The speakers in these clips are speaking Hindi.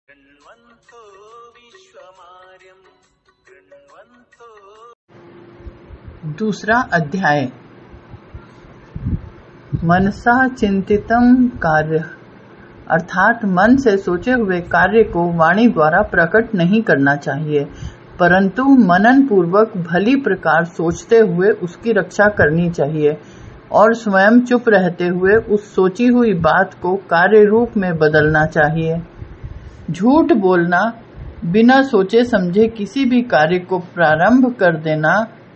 गृण्वन्तो विश्वमार्यं गृण्वन्तो। दूसरा अध्याय। मनसा चिंतितम कार्य, अर्थात मन से सोचे हुए कार्य को वाणी द्वारा प्रकट नहीं करना चाहिए, परंतु मनन पूर्वक भली प्रकार सोचते हुए उसकी रक्षा करनी चाहिए और स्वयं चुप रहते हुए उस सोची हुई बात को कार्य रूप में बदलना चाहिए। झूठ बोलना, बिना सोचे समझे किसी भी कार्य को प्रारंभ कर देना,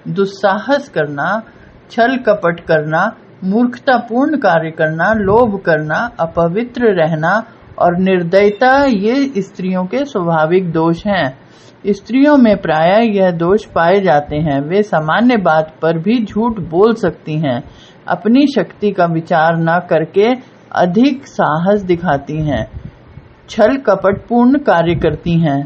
दुस्साहस करना, छल कपट करना, मूर्खतापूर्ण कार्य करना, लोभ करना, अपवित्र रहना और निर्दयता ये स्त्रियों के स्वाभाविक दोष हैं। स्त्रियों में प्रायः यह दोष पाए जाते हैं। वे सामान्य बात पर भी झूठ बोल सकती हैं, अपनी शक्ति का विचार न करके अधिक साहस दिखाती हैं, छल कपटपूर्ण कार्य करती हैं।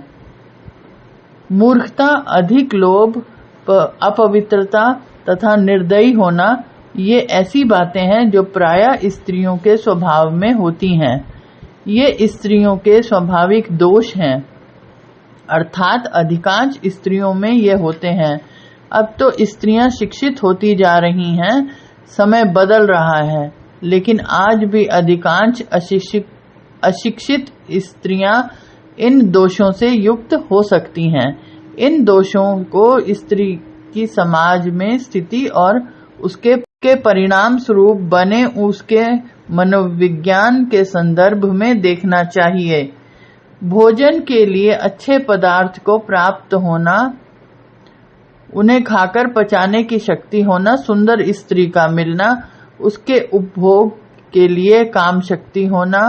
मूर्खता, अधिक लोभ, अपवित्रता तथा निर्दयी होना ये ऐसी बातें हैं जो प्रायः स्त्रियों के स्वभाव में होती हैं। ये स्त्रियों के स्वाभाविक दोष हैं, अर्थात अधिकांश स्त्रियों में ये होते हैं। अब तो स्त्रियां शिक्षित होती जा रही हैं, समय बदल रहा है, लेकिन आज भी अधिकांश अशिक्षित स्त्रियां इन दोषों से युक्त हो सकती हैं। इन दोषों को स्त्री की समाज में स्थिति और उसके परिणाम स्वरूप बने उसके मनोविज्ञान के संदर्भ में देखना चाहिए। भोजन के लिए अच्छे पदार्थ को प्राप्त होना, उन्हें खाकर पचाने की शक्ति होना, सुंदर स्त्री का मिलना, उसके उपभोग के लिए काम शक्ति होना,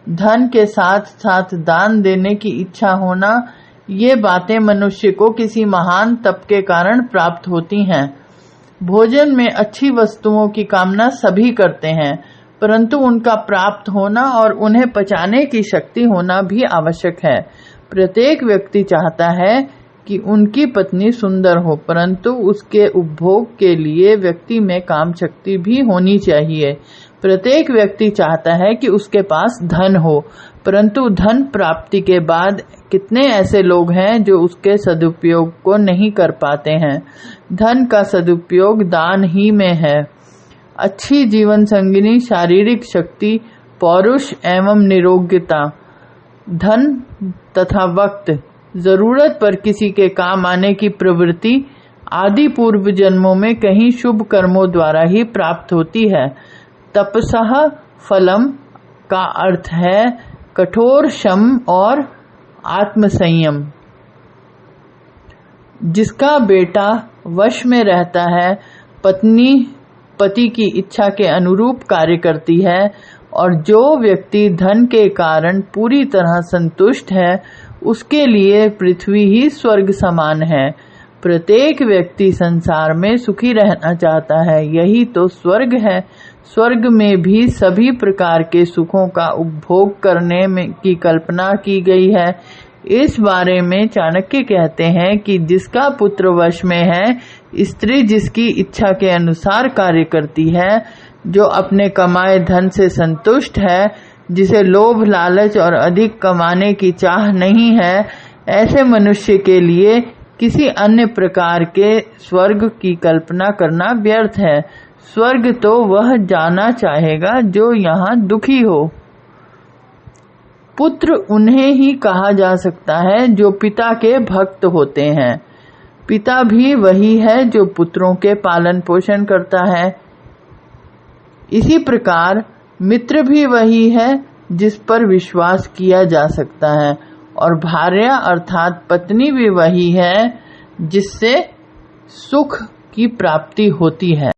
धन के साथ साथ दान देने की इच्छा होना, ये बातें मनुष्य को किसी महान तप के कारण प्राप्त होती हैं। भोजन में अच्छी वस्तुओं की कामना सभी करते हैं, परंतु उनका प्राप्त होना और उन्हें पचाने की शक्ति होना भी आवश्यक है। प्रत्येक व्यक्ति चाहता है कि उनकी पत्नी सुंदर हो, परंतु उसके उपभोग के लिए व्यक्ति में काम शक्ति भी होनी चाहिए। प्रत्येक व्यक्ति चाहता है कि उसके पास धन हो, परंतु धन प्राप्ति के बाद कितने ऐसे लोग हैं जो उसके सदुपयोग को नहीं कर पाते हैं। धन का सदुपयोग दान ही में है। अच्छी जीवन संगिनी, शारीरिक शक्ति, पौरुष एवं निरोग्यता, धन तथा वक्त, जरूरत पर किसी के काम आने की प्रवृत्ति आदि पूर्व जन्मों में कहीं शुभ कर्मों द्वारा ही प्राप्त होती है। तपसः फलम का अर्थ है कठोर श्रम और आत्मसंयम। जिसका बेटा वश में रहता है, पत्नी पति की इच्छा के अनुरूप कार्य करती है और जो व्यक्ति धन के कारण पूरी तरह संतुष्ट है, उसके लिए पृथ्वी ही स्वर्ग समान है। प्रत्येक व्यक्ति संसार में सुखी रहना चाहता है, यही तो स्वर्ग है। स्वर्ग में भी सभी प्रकार के सुखों का उपभोग करने की कल्पना की गई है। इस बारे में चाणक्य कहते हैं कि जिसका पुत्र वश में है, स्त्री जिसकी इच्छा के अनुसार कार्य करती है, जो अपने कमाए धन से संतुष्ट है, जिसे लोभ लालच और अधिक कमाने की चाह नहीं है, ऐसे मनुष्य के लिए किसी अन्य प्रकार के स्वर्ग की कल्पना करना व्यर्थ है। स्वर्ग तो वह जाना चाहेगा जो यहाँ दुखी हो। पुत्र उन्हें ही कहा जा सकता है जो पिता के भक्त होते हैं। पिता भी वही है जो पुत्रों के पालन पोषण करता है। इसी प्रकार मित्र भी वही है जिस पर विश्वास किया जा सकता है, और भार्या अर्थात पत्नी भी वही है जिससे सुख की प्राप्ति होती है।